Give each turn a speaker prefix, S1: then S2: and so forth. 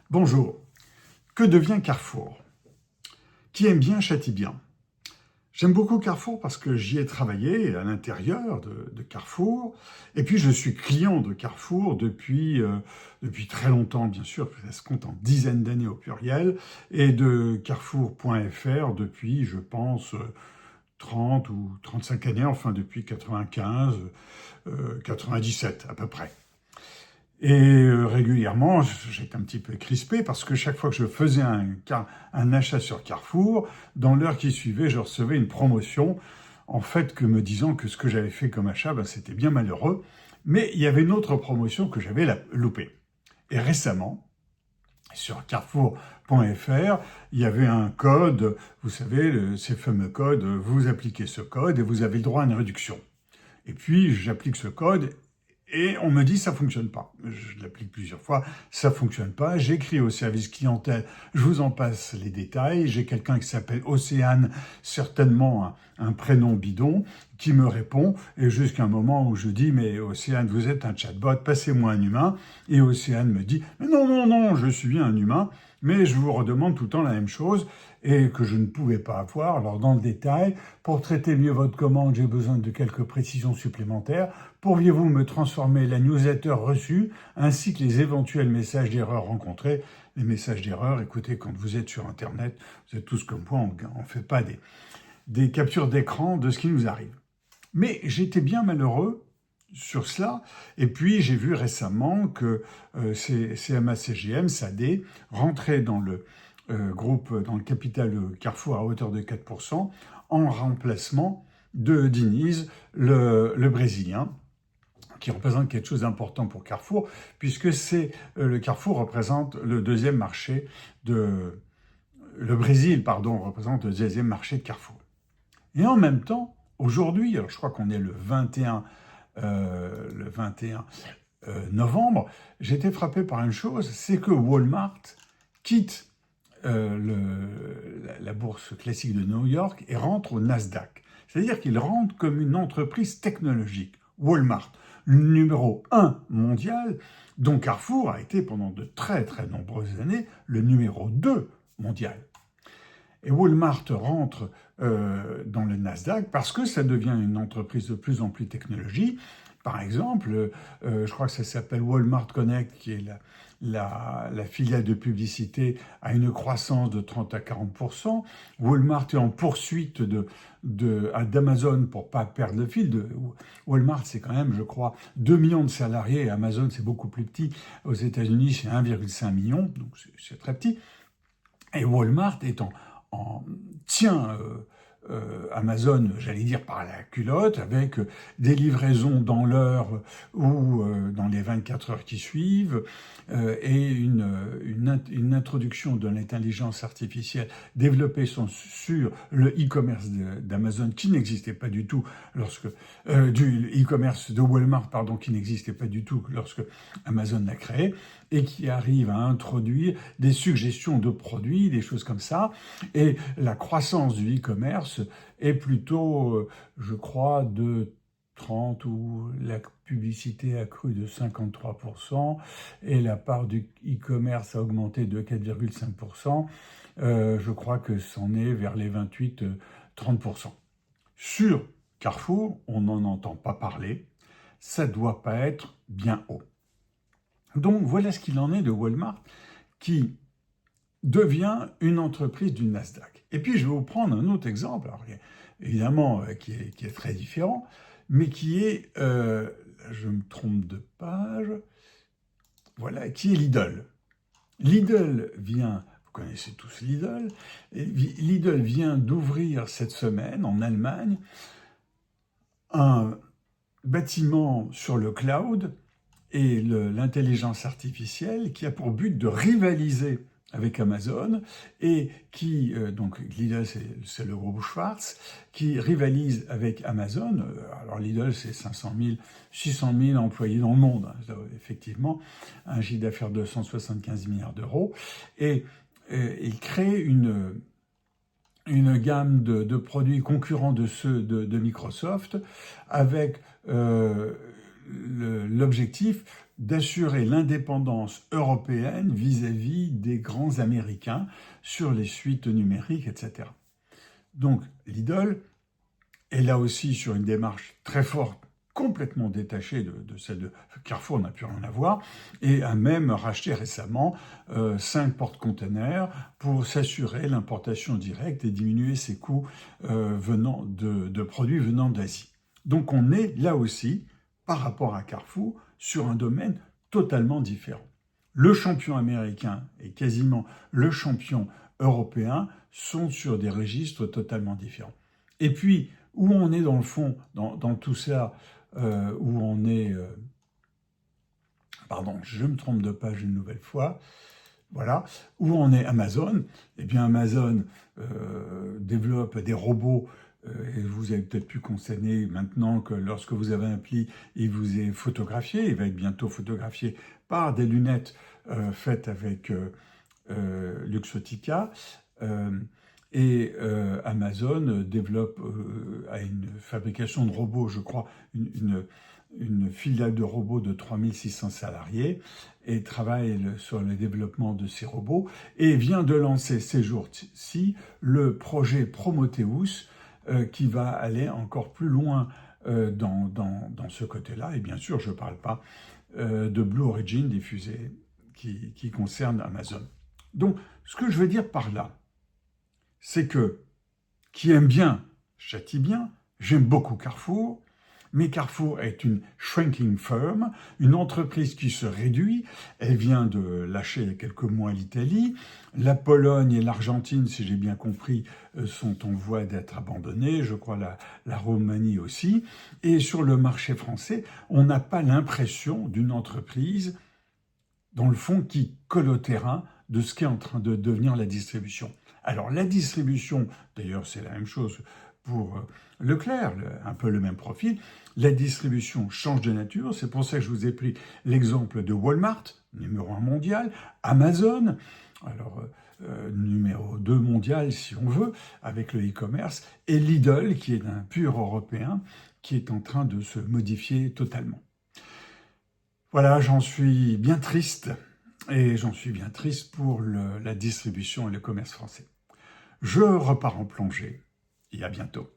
S1: Bonjour. Que devient Carrefour? Qui aime bien châtie bien. J'aime beaucoup Carrefour parce que j'y ai travaillé à l'intérieur de Carrefour. Et puis je suis client de Carrefour depuis très longtemps, bien sûr, ça se compte en dizaines d'années au pluriel, et de Carrefour.fr depuis, je pense, 30 ou 35 années, enfin depuis 95, 97 à peu près. Et régulièrement, j'étais un petit peu crispé parce que chaque fois que je faisais un achat sur Carrefour, dans l'heure qui suivait, je recevais une promotion, en fait, que me disant que ce que j'avais fait comme achat, c'était bien malheureux. Mais il y avait une autre promotion que j'avais loupée. Et récemment, sur Carrefour.fr, il y avait un code, vous savez, ces fameux codes, vous appliquez ce code et vous avez le droit à une réduction. Et puis, j'applique ce code et on me dit ça fonctionne pas. Je l'applique plusieurs fois, ça fonctionne pas. J'écris au service clientèle, je vous en passe les détails. J'ai quelqu'un qui s'appelle Océane, certainement un prénom bidon, qui me répond. Et jusqu'à un moment où je dis mais Océane, vous êtes un chatbot, passez-moi un humain. Et Océane me dit mais non non non, je suis bien un humain, mais je vous redemande tout le temps la même chose et que je ne pouvais pas avoir. Alors dans le détail, pour traiter mieux votre commande, j'ai besoin de quelques précisions supplémentaires. Pourriez-vous me transformer la newsletter reçue ainsi que les éventuels messages d'erreur rencontrés? Les messages d'erreur, écoutez, quand vous êtes sur Internet, vous êtes tous comme moi, on ne fait pas des captures d'écran de ce qui nous arrive. Mais j'étais bien malheureux sur cela. Et puis, j'ai vu récemment que CMA-CGM, SAD, rentrait dans le groupe, dans le capital Carrefour à hauteur de 4%, en remplacement de Diniz, le Brésilien, qui représente quelque chose d'important pour Carrefour, puisque le Carrefour représente le deuxième marché le Brésil, pardon, représente le deuxième marché de Carrefour. Et en même temps, aujourd'hui, alors je crois qu'on est le 21 novembre, j'ai été frappé par une chose, c'est que Walmart quitte la bourse classique de New York et rentre au Nasdaq. C'est-à-dire qu'il rentre comme une entreprise technologique. Walmart, le numéro 1 mondial, dont Carrefour a été pendant de très très nombreuses années le numéro 2 mondial. Et Walmart rentre dans le Nasdaq parce que ça devient une entreprise de plus en plus technologique. Par exemple, je crois que ça s'appelle Walmart Connect, qui est la filiale de publicité, a une croissance de 30 à 40%. Walmart est en poursuite d'Amazon pour pas perdre le fil. Walmart, c'est quand même, je crois, 2 millions de salariés. Amazon, c'est beaucoup plus petit. Aux États-Unis, c'est 1,5 million, donc c'est très petit. Et Walmart tient Amazon, j'allais dire par la culotte, avec des livraisons dans l'heure ou dans les 24 heures qui suivent, et une introduction de l'intelligence artificielle développée sur le e-commerce d'Amazon qui n'existait pas du tout du e-commerce de Walmart, pardon, qui n'existait pas du tout lorsque Amazon l'a créé, et qui arrive à introduire des suggestions de produits, des choses comme ça. Et la croissance du e-commerce est plutôt, je crois, de 30, ou la publicité a cru de 53%, et la part du e-commerce a augmenté de 4,5%. Je crois que c'en est vers les 28-30%. Sur Carrefour, on n'en entend pas parler. Ça ne doit pas être bien haut. Donc voilà ce qu'il en est de Walmart, qui devient une entreprise du Nasdaq. Et puis je vais vous prendre un autre exemple, alors, évidemment qui est très différent, mais qui est, je me trompe de page, voilà, qui est Lidl. Lidl vient, vous connaissez tous Lidl, Lidl vient d'ouvrir cette semaine en Allemagne un bâtiment sur le cloud et l'intelligence artificielle qui a pour but de rivaliser avec Amazon, et qui, donc Lidl c'est le groupe Schwarz, qui rivalise avec Amazon. Alors Lidl c'est 500 000, 600 000 employés dans le monde, hein, effectivement, un chiffre d'affaires de 175 milliards d'euros, et il crée une gamme de produits concurrents de ceux de Microsoft, avec l'objectif d'assurer l'indépendance européenne vis-à-vis des grands Américains sur les suites numériques, etc. Donc Lidl est là aussi sur une démarche très forte, complètement détachée de celle de Carrefour, n'a plus rien à voir, et a même racheté récemment 5 porte-containers pour s'assurer l'importation directe et diminuer ses coûts venant de produits venant d'Asie. Donc on est là aussi, par rapport à Carrefour, sur un domaine totalement différent. Le champion américain et quasiment le champion européen sont sur des registres totalement différents. Et puis, où on est dans le fond, dans tout ça, où on est... pardon, je me trompe de page une nouvelle fois. Voilà, où on est Amazon. Eh bien, Amazon développe des robots, et vous avez peut-être pu constater maintenant que lorsque vous avez un pli, il vous est photographié, il va être bientôt photographié par des lunettes faites avec Luxottica. Et Amazon développe à une fabrication de robots, je crois, une filiale de robots de 3600 salariés et travaille sur le développement de ces robots et vient de lancer ces jours-ci le projet Prometheus qui va aller encore plus loin dans ce côté-là. Et bien sûr, je ne parle pas de Blue Origin, des fusées qui concernent Amazon. Donc, ce que je veux dire par là, c'est que qui aime bien, châtie bien. J'aime beaucoup Carrefour, mais Carrefour est une shrinking firm, une entreprise qui se réduit. Elle vient de lâcher il y a quelques mois l'Italie. La Pologne et l'Argentine, si j'ai bien compris, sont en voie d'être abandonnées. Je crois la Roumanie aussi. Et sur le marché français, on n'a pas l'impression d'une entreprise, dans le fond, qui colle au terrain de ce qui est en train de devenir la distribution. Alors la distribution, d'ailleurs c'est la même chose pour Leclerc, un peu le même profil, la distribution change de nature, c'est pour ça que je vous ai pris l'exemple de Walmart, numéro 1 mondial, Amazon, alors numéro 2 mondial si on veut, avec le e-commerce, et Lidl qui est un pur européen, qui est en train de se modifier totalement. Voilà, j'en suis bien triste, et j'en suis bien triste pour la distribution et le commerce français. Je repars en plongée et à bientôt.